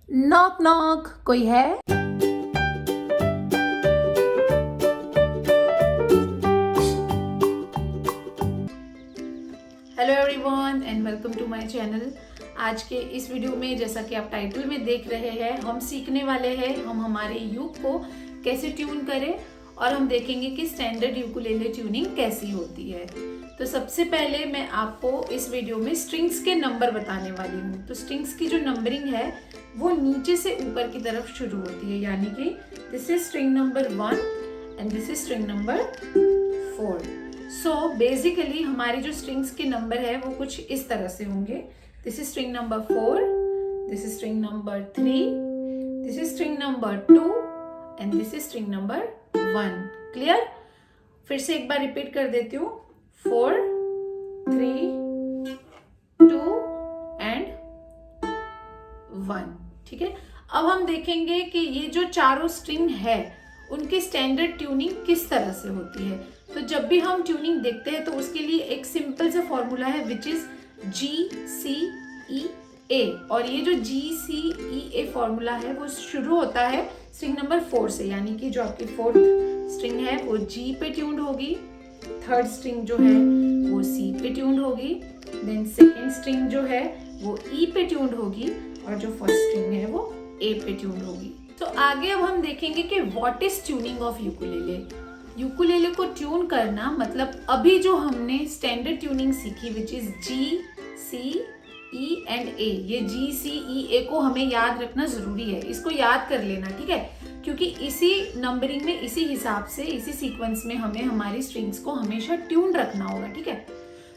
Knock knock, कोई है? Hello everyone and welcome to my channel. आज के इस वीडियो में जैसा कि आप टाइटल में देख रहे हैं, हम सीखने वाले हैं हम हमारे यूक को कैसे ट्यून करें और हम देखेंगे कि स्टैंडर्ड यूकुलेले ट्यूनिंग कैसी होती है। तो सबसे पहले मैं आपको इस वीडियो में स्ट्रिंग्स के नंबर बताने वाली हूँ। तो स्ट्रिंग्स की जो नंबरिंग है वो नीचे से ऊपर की तरफ शुरू होती है, यानी कि this is string number 1 and this is string number 4। So basically हमारे जो स्ट्रिंग्स के नंबर है वो कुछ इस तरह से होंगे। This is string number 4, this is string number 3, this is string number 2 and this is string number 1। Clear? फिर से एक बार रिपीट कर देती हूँ। 4, 3, 2 एंड 1। ठीक है, अब हम देखेंगे कि ये जो चारों स्ट्रिंग है उनकी स्टैंडर्ड ट्यूनिंग किस तरह से होती है। तो जब भी हम ट्यूनिंग देखते हैं तो उसके लिए एक सिंपल सा फॉर्मूला है विच इज GCE-A, और ये जो GCE-A फॉर्मूला है वो शुरू होता है स्ट्रिंग नंबर 4 से, यानी कि जो आपकी फोर्थ स्ट्रिंग है वो G पे ट्यून्ड होगी, थर्ड स्ट्रिंग जो है वो C पे ट्यून्ड होगी, देन सेकेंड स्ट्रिंग जो है वो E पे ट्यून्ड होगी और जो फर्स्ट स्ट्रिंग है वो A पे ट्यून्ड होगी। तो आगे अब हम देखेंगे कि what is tuning of ukulele. Ukulele को ट्यून करना मतलब अभी जो हमने स्टैंडर्ड ट्यूनिंग सीखी which is GCE and A, ये GCE-A को हमें याद रखना जरूरी है, इसको याद कर लेना, ठीक है, क्योंकि इसी नंबरिंग में, इसी हिसाब से, इसी सीक्वेंस में हमें हमारी स्ट्रिंग्स को हमेशा ट्यून रखना होगा। ठीक है,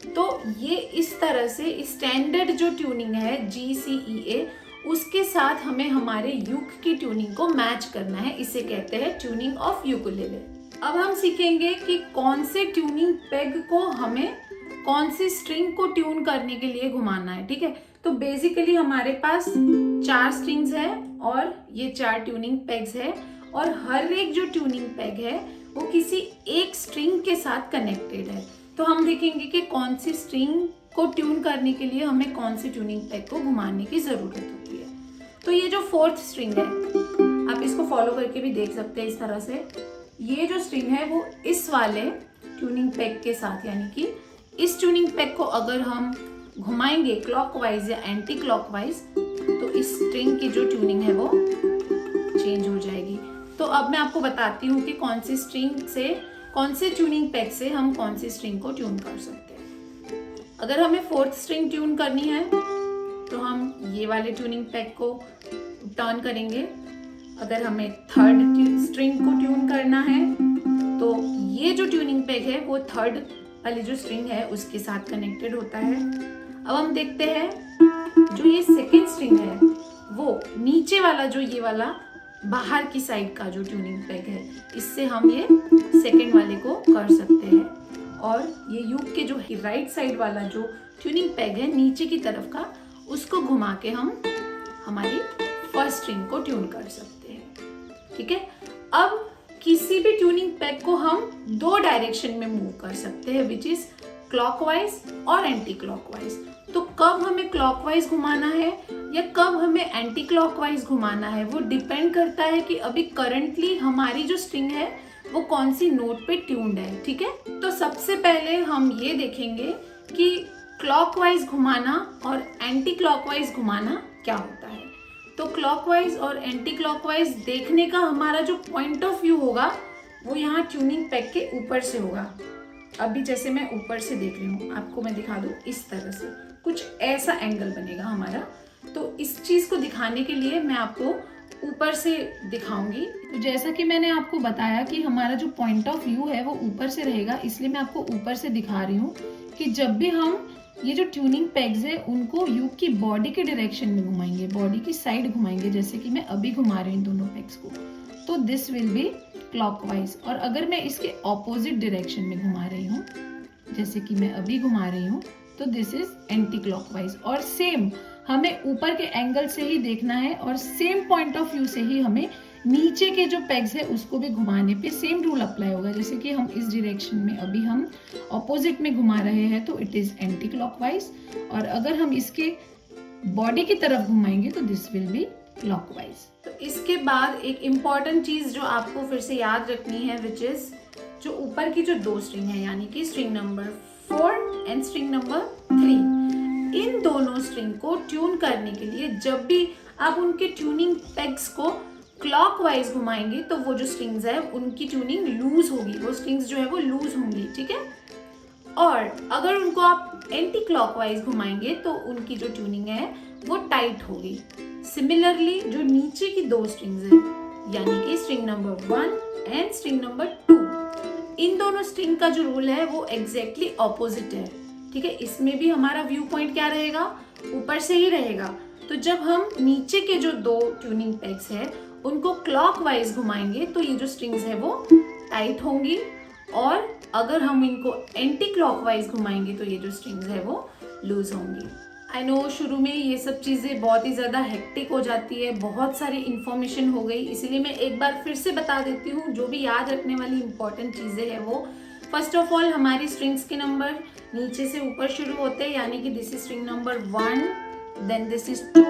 तो ये इस तरह से स्टैंडर्ड जो ट्यूनिंग है GCE-A उसके साथ हमें हमारे यूक की ट्यूनिंग को मैच करना है, इसे कहते हैं ट्यूनिंग ऑफ यूकुलेले। अब हम सीखेंगे कि कौन से ट्यूनिंग पेग को हमें कौन सी स्ट्रिंग को ट्यून करने के लिए घुमाना है। ठीक है, तो बेसिकली हमारे पास 4 स्ट्रिंग्स है और ये 4 ट्यूनिंग पेग्स है, और हर एक जो ट्यूनिंग पेग है वो किसी एक स्ट्रिंग के साथ कनेक्टेड है। तो हम देखेंगे कि कौन सी स्ट्रिंग को ट्यून करने के लिए हमें कौन सी ट्यूनिंग पेग को घुमाने की जरूरत होती है। तो ये जो फोर्थ स्ट्रिंग है, आप इसको फॉलो करके भी देख सकते हैं इस तरह से। ये जो स्ट्रिंग है वो इस वाले ट्यूनिंग पेग के साथ, यानी कि इस ट्यूनिंग पेग को अगर हम घुमाएंगे क्लॉकवाइज या एंटी क्लॉकवाइज तो इस स्ट्रिंग की जो ट्यूनिंग है वो चेंज हो जाएगी। तो अब मैं आपको बताती हूँ कि कौन सी स्ट्रिंग से, कौन से ट्यूनिंग पेग से हम कौन सी स्ट्रिंग को ट्यून कर सकते हैं। अगर हमें फोर्थ स्ट्रिंग ट्यून करनी है तो हम ये वाले ट्यूनिंग पेग को टर्न करेंगे। अगर हमें थर्ड स्ट्रिंग को ट्यून करना है तो ये जो ट्यूनिंग पेग है वो थर्ड वाली जो स्ट्रिंग है उसके साथ कनेक्टेड होता है। अब हम देखते हैं जो ये सेकेंड स्ट्रिंग है वो नीचे वाला, जो ये वाला बाहर की साइड का जो ट्यूनिंग पेग है, इससे हम ये सेकेंड वाले को कर सकते हैं, और ये यूक के जो राइट साइड वाला जो ट्यूनिंग पेग है नीचे की तरफ का, उसको घुमा के हम हमारी फर्स्ट स्ट्रिंग को ट्यून कर सकते हैं। ठीक है, अब किसी भी ट्यूनिंग पेग को हम 2 डायरेक्शन में मूव कर सकते हैं विच इज क्लॉकवाइज और एंटी क्लॉकवाइज। तो कब हमें क्लॉकवाइज घुमाना है या कब हमें एंटी क्लॉकवाइज घुमाना है वो डिपेंड करता है कि अभी करंटली हमारी जो स्ट्रिंग है वो कौन सी नोट पे ट्यून्ड है। ठीक है, तो सबसे पहले हम ये देखेंगे कि क्लॉकवाइज घुमाना और एंटी क्लॉकवाइज घुमाना क्या होता है। तो क्लॉकवाइज और एंटी क्लॉकवाइज देखने का हमारा जो पॉइंट ऑफ व्यू होगा वो यहाँ ट्यूनिंग पेग के ऊपर से होगा। अभी जैसे मैं ऊपर से देख रही हूँ, आपको मैं दिखा दूँ, इस तरह से कुछ ऐसा एंगल बनेगा हमारा। तो इस चीज को दिखाने के लिए मैं आपको ऊपर से दिखाऊंगी। तो जैसा कि मैंने आपको बताया कि हमारा जो पॉइंट ऑफ व्यू है वो ऊपर से रहेगा, इसलिए मैं आपको ऊपर से दिखा रही हूँ कि जब भी हम ये जो ट्यूनिंग पेग्स है उनको यूक की बॉडी के डायरेक्शन में घुमाएंगे, बॉडी की साइड घुमाएंगे, जैसे कि मैं अभी घुमा रही हूँ दोनों पेग्स को, तो दिस विल बी क्लॉकवाइज। और अगर मैं इसके ऑपोजिट डायरेक्शन में घुमा रही हूँ, जैसे कि मैं अभी घुमा रही हूँ, तो दिस इज एंटी क्लॉकवाइज। और सेम हमें ऊपर के एंगल से ही देखना है और सेम पॉइंट ऑफ व्यू से ही हमें नीचे के जो पेग्स है उसको भी घुमाने पे सेम रूल अप्लाई होगा। जैसे कि हम इस डायरेक्शन में अभी हम ऑपोजिट में घुमा रहे हैं तो इट इज एंटी क्लॉकवाइज, और अगर हम इसके बॉडी की तरफ घुमाएंगे तो दिस विल बी क्लॉकवाइज। तो इसके बाद एक इम्पॉर्टेंट चीज जो आपको फिर से याद रखनी है, विच इज जो ऊपर की जो 2 स्ट्रिंग है, यानी कि string number 4 and string number 3, इन दोनों स्ट्रिंग को ट्यून करने के लिए जब भी आप उनके ट्यूनिंग पेग्स को क्लॉकवाइज घुमाएंगे तो वो जो स्ट्रिंग्स है उनकी ट्यूनिंग लूज होगी, वो स्ट्रिंग्स जो है वो लूज होंगी, ठीक है। और अगर उनको आप एंटी क्लॉकवाइज घुमाएंगे तो उनकी जो ट्यूनिंग है वो टाइट होगी। सिमिलरली जो नीचे की 2 स्ट्रिंग्स है, यानी कि string number 1 and string number 2, इन दोनों स्ट्रिंग का जो रूल है वो एग्जैक्टली ऑपोजिट है, ठीक है। इसमें भी हमारा व्यू पॉइंट क्या रहेगा, ऊपर से ही रहेगा। तो जब हम नीचे के जो 2 ट्यूनिंग पेग्स है उनको क्लॉकवाइज घुमाएंगे तो ये जो स्ट्रिंग्स है वो टाइट होंगी, और अगर हम इनको एंटी क्लॉकवाइज घुमाएंगे तो ये जो स्ट्रिंग्स है वो लूज होंगी। आई नो शुरू में ये सब चीज़ें बहुत ही ज़्यादा हेक्टिक हो जाती है, बहुत सारी इन्फॉर्मेशन हो गई, इसीलिए मैं एक बार फिर से बता देती हूँ जो भी याद रखने वाली इंपॉर्टेंट चीज़ें हैं वो। फर्स्ट ऑफ ऑल हमारी स्ट्रिंग्स के नंबर नीचे से ऊपर शुरू होते हैं, यानी कि this is string number 1, then this is 2,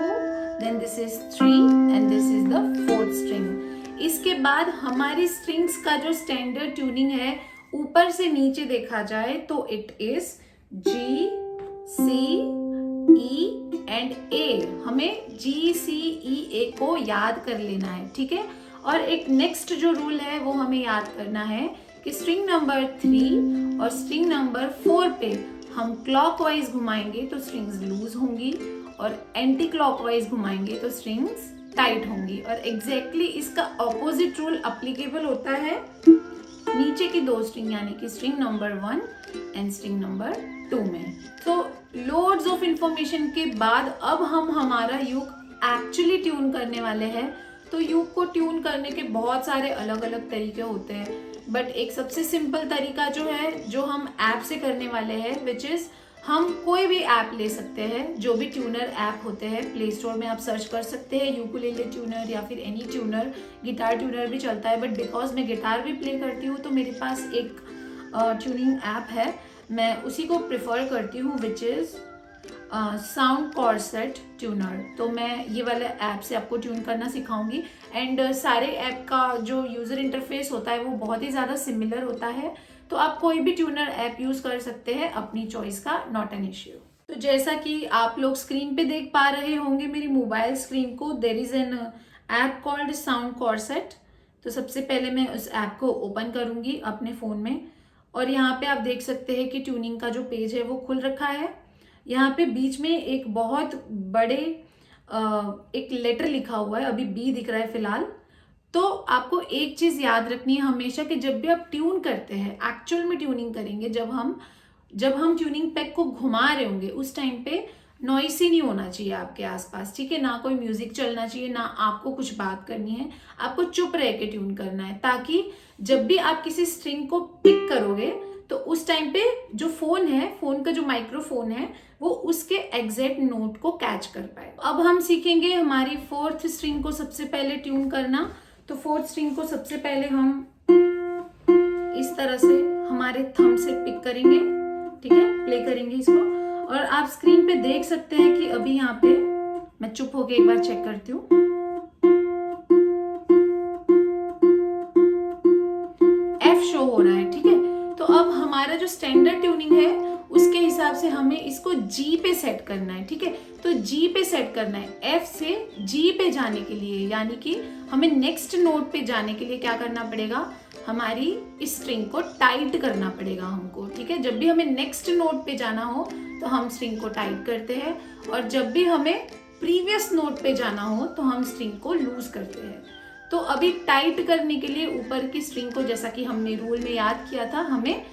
then this is 3 and this is the 4th string. इसके बाद हमारी स्ट्रिंग्स का जो स्टैंडर्ड ट्यूनिंग है ऊपर से नीचे देखा जाए तो it is G, C, E and A। हमें G, C, E, A को याद कर लेना है, ठीक है। और एक नेक्स्ट जो रूल है वो हमें याद करना है कि स्ट्रिंग नंबर 3 और स्ट्रिंग नंबर 4 पे हम क्लॉकवाइज घुमाएंगे तो स्ट्रिंग्स लूज होंगी, और एंटी क्लॉकवाइज घुमाएंगे तो स्ट्रिंग्स टाइट होंगी। और एग्जैक्टली इसका ऑपोजिट रूल अप्लीकेबल होता है नीचे की 2 स्ट्रिंग, यानी कि string number 1 and string number 2 में। तो लोड्स ऑफ इंफॉर्मेशन के बाद अब हम हमारा यूक एक्चुअली ट्यून करने वाले हैं। तो यूक को ट्यून करने के बहुत सारे अलग अलग तरीके होते हैं, बट एक सबसे सिंपल तरीका जो है जो हम ऐप से करने वाले हैं, विच इज हम कोई भी ऐप ले सकते हैं, जो भी ट्यूनर ऐप होते हैं प्ले स्टोर में आप सर्च कर सकते हैं, यूकुलेले ट्यूनर या फिर एनी ट्यूनर, गिटार ट्यूनर भी चलता है, बट बिकॉज मैं गिटार भी प्ले करती हूँ तो मेरे पास एक ट्यूनिंग ऐप है, मैं उसी को प्रेफर करती हूँ, which is sound corset tuner. तो मैं ये वाले ऐप से आपको ट्यून करना सिखाऊंगी, एंड सारे ऐप का जो यूज़र इंटरफेस होता है वो बहुत ही ज़्यादा सिमिलर होता है, तो आप कोई भी ट्यूनर ऐप यूज़ कर सकते हैं अपनी चॉइस का, नॉट एन इश्यू। तो जैसा कि आप लोग स्क्रीन पे देख पा रहे होंगे मेरी मोबाइल स्क्रीन को, there is an app called sound corset. तो सबसे पहले मैं उस ऐप को ओपन करूँगी अपने फ़ोन में, और यहाँ पे आप देख सकते हैं कि ट्यूनिंग का जो पेज है वो खुल रखा है। यहाँ पे बीच में एक बहुत बड़े एक लेटर लिखा हुआ है, अभी बी दिख रहा है फिलहाल। तो आपको एक चीज़ याद रखनी है हमेशा कि जब भी आप ट्यून करते हैं, एक्चुअल में ट्यूनिंग करेंगे, जब हम ट्यूनिंग पैक को घुमा रहे होंगे उस टाइम पे नॉइस ही नहीं होना चाहिए आपके आसपास, ठीक है। ना कोई म्यूजिक चलना चाहिए, ना आपको कुछ बात करनी है, आपको चुप रह के ट्यून करना है, ताकि जब भी आप किसी स्ट्रिंग को पिक करोगे तो उस टाइम पे जो फोन है, फोन का जो माइक्रोफोन है, वो उसके एग्जैक्ट नोट को कैच कर पाए। अब हम सीखेंगे हमारी 4th स्ट्रिंग को सबसे पहले ट्यून करना। तो 4th स्ट्रिंग को सबसे पहले हम इस तरह से हमारे थंब से पिक करेंगे, ठीक है, प्ले करेंगे इसको, और आप स्क्रीन पे देख सकते हैं कि अभी यहाँ पे मैं चुप होके एक बार चेक करती हूँ, F शो हो रहा है, ठीक है। तो अब हमारा जो स्टैंडर्ड ट्यूनिंग है उसके हिसाब से हमें इसको G पे सेट करना है, ठीक है। तो G पे सेट करना है, F से G पे जाने के लिए, यानी कि हमें नेक्स्ट नोट पे जाने के लिए क्या करना पड़ेगा, हमारी इस स्ट्रिंग को टाइट करना पड़ेगा हमको, ठीक है। जब भी हमें नेक्स्ट नोट पे जाना हो तो हम स्ट्रिंग को टाइट करते हैं, और जब भी हमें प्रीवियस नोट पे जाना हो तो हम स्ट्रिंग को लूज करते हैं। तो अभी टाइट करने के लिए ऊपर की स्ट्रिंग को, जैसा कि हमने रूल में याद किया था, हमें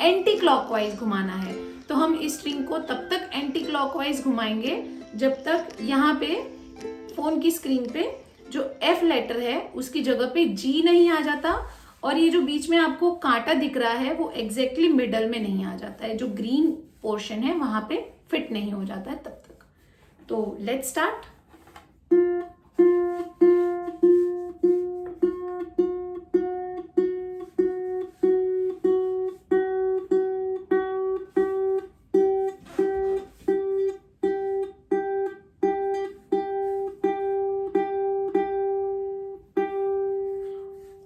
एंटी क्लॉकवाइज घुमाना है। तो हम इस स्ट्रिंग को तब तक एंटी क्लॉकवाइज घुमाएंगे जब तक यहाँ पे फोन की स्क्रीन पे जो F लेटर है उसकी जगह पे G नहीं आ जाता, और ये जो बीच में आपको कांटा दिख रहा है वो एग्जैक्टली मिडल में नहीं आ जाता है, जो ग्रीन पोर्शन है वहां पे फिट नहीं हो जाता है तब तक। तो लेट्स स्टार्ट।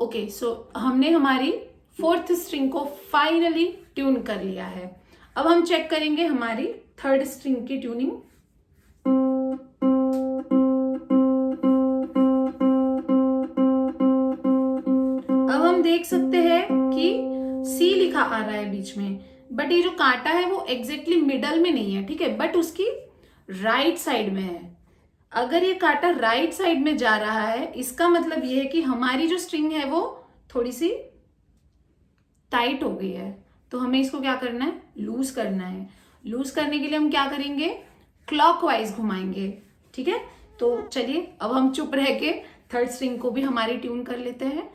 ओके, सो हमने हमारी 4th स्ट्रिंग को फाइनली ट्यून कर लिया है। अब हम चेक करेंगे हमारी 3rd स्ट्रिंग की ट्यूनिंग। अब हम देख सकते हैं कि सी लिखा आ रहा है बीच में, बट ये जो कांटा है वो एग्जैक्टली मिडल में नहीं है, ठीक है, बट उसकी राइट साइड में है। अगर ये कांटा राइट साइड में जा रहा है, इसका मतलब ये है कि हमारी जो स्ट्रिंग है वो थोड़ी सी टाइट हो गई है। तो हमें इसको क्या करना है, लूज करना है। लूज करने के लिए हम क्या करेंगे, क्लॉकवाइज घुमाएंगे, ठीक है। तो चलिए अब हम चुप रह के 3rd स्ट्रिंग को भी हमारी ट्यून कर लेते हैं।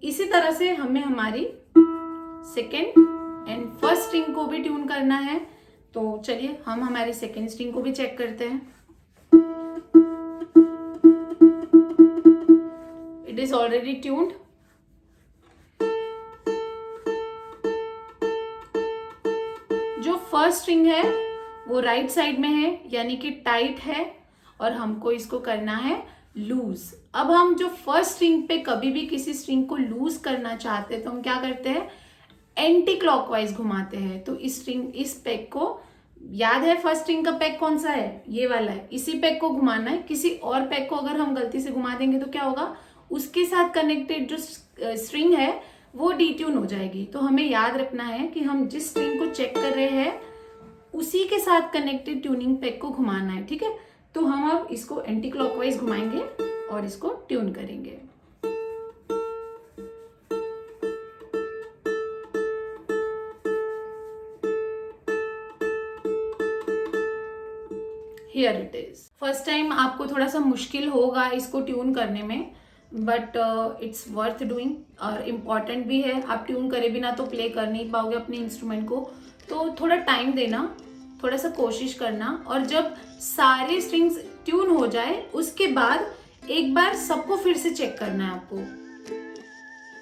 इसी तरह से हमें हमारी 2nd एंड 1st स्ट्रिंग को भी ट्यून करना है। तो चलिए हम हमारी 2nd स्ट्रिंग को भी चेक करते हैं। It is already tuned. जो 1st स्ट्रिंग है वो राइट साइड में है, यानी कि टाइट है, और हमको इसको करना है लूज। अब हम जो 1st स्ट्रिंग पे कभी भी किसी स्ट्रिंग को लूज करना चाहते हैं तो हम क्या करते हैं, एंटी क्लॉकवाइज घुमाते हैं। तो इस पेग को, याद है 1st स्ट्रिंग का पेग कौन सा है, ये वाला है, इसी पेग को घुमाना है। किसी और पेग को अगर हम गलती से घुमा देंगे तो क्या होगा, उसके साथ कनेक्टेड जो स्ट्रिंग है वो डिट्यून हो जाएगी। तो हमें याद रखना है कि हम जिस स्ट्रिंग को चेक कर रहे हैं उसी के साथ कनेक्टेड ट्यूनिंग पेग को घुमाना है, ठीक है। तो हम अब इसको एंटी क्लॉकवाइज घुमाएंगे और इसको ट्यून करेंगे। Here it is. First time आपको थोड़ा सा मुश्किल होगा इसको ट्यून करने में, बट इट्स वर्थ डूइंग और इम्पॉर्टेंट भी है। आप ट्यून करे बिना तो प्ले कर नहीं पाओगे अपने इंस्ट्रूमेंट को, तो थोड़ा टाइम देना, थोड़ा सा कोशिश करना, और जब सारे स्ट्रिंग्स ट्यून हो जाए उसके बाद एक बार सबको फिर से चेक करना है आपको।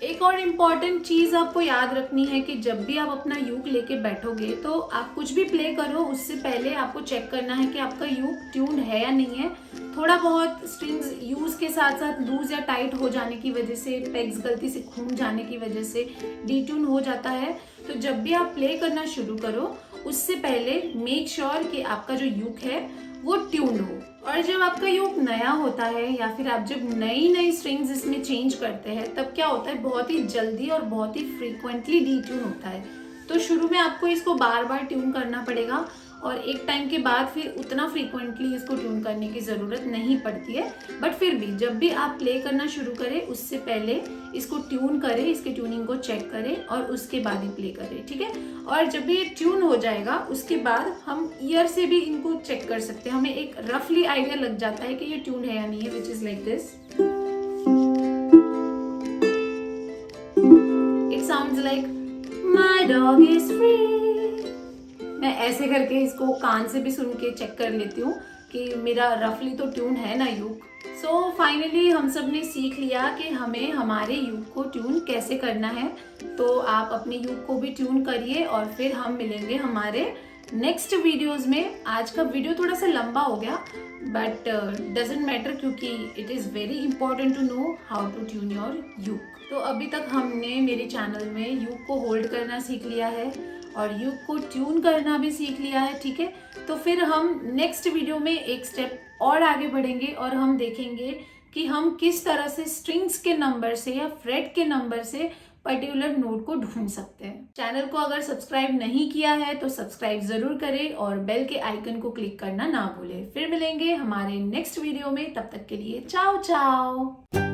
एक और इम्पॉर्टेंट चीज आपको याद रखनी है कि जब भी आप अपना यूक लेके बैठोगे तो आप कुछ भी प्ले करो उससे पहले आपको चेक करना है कि आपका यूक ट्यून्ड है या नहीं है। थोड़ा बहुत स्ट्रिंग्स यूज के साथ साथ लूज या टाइट हो जाने की वजह से, पेग्स गलती से घूम जाने की वजह से डिट्यून हो जाता है। तो जब भी आप प्ले करना शुरू करो उससे पहले मेक श्योर कि आपका जो यूक है वो ट्यून्ड हो। और जब आपका यूक नया होता है या फिर आप जब नई स्ट्रिंग्स इसमें चेंज करते हैं तब क्या होता है, बहुत ही जल्दी और बहुत ही फ्रीक्वेंटली डिट्यून होता है। तो शुरू में आपको इसको बार बार ट्यून करना पड़ेगा और एक टाइम के बाद फिर उतना फ्रीक्वेंटली इसको ट्यून करने की ज़रूरत नहीं पड़ती है। बट फिर भी जब भी आप प्ले करना शुरू करें उससे पहले इसको ट्यून करें, इसके ट्यूनिंग को चेक करें और उसके बाद ही प्ले करें, ठीक है। और जब भी ये ट्यून हो जाएगा उसके बाद हम ईयर से भी इनको चेक कर सकते हैं। हमें एक रफली आइडिया लग जाता है कि ये ट्यून है या नहीं है, which is like this. It sounds like my dog is free. मैं ऐसे करके इसको कान से भी सुन के चेक कर लेती हूँ कि मेरा रफली तो ट्यून है ना यूक। सो फाइनली हम सब ने सीख लिया कि हमें हमारे यूक को ट्यून कैसे करना है। तो आप अपने यूक को भी ट्यून करिए और फिर हम मिलेंगे हमारे नेक्स्ट वीडियोस में। आज का वीडियो थोड़ा सा लंबा हो गया बट डजेंट मैटर, क्योंकि it is very important to know how to tune your uke. तो अभी तक हमने मेरे चैनल में यूक को होल्ड करना सीख लिया है और यूक को ट्यून करना भी सीख लिया है, ठीक है। तो फिर हम नेक्स्ट वीडियो में एक स्टेप और आगे बढ़ेंगे और हम देखेंगे कि हम किस तरह से स्ट्रिंग्स के नंबर से या फ्रेट के नंबर से पर्टिकुलर नोट को ढूंढ सकते हैं। चैनल को अगर सब्सक्राइब नहीं किया है तो सब्सक्राइब जरूर करें और बेल के आइकन को क्लिक करना ना भूलें। फिर मिलेंगे हमारे नेक्स्ट वीडियो में, तब तक के लिए चाओ चाओ।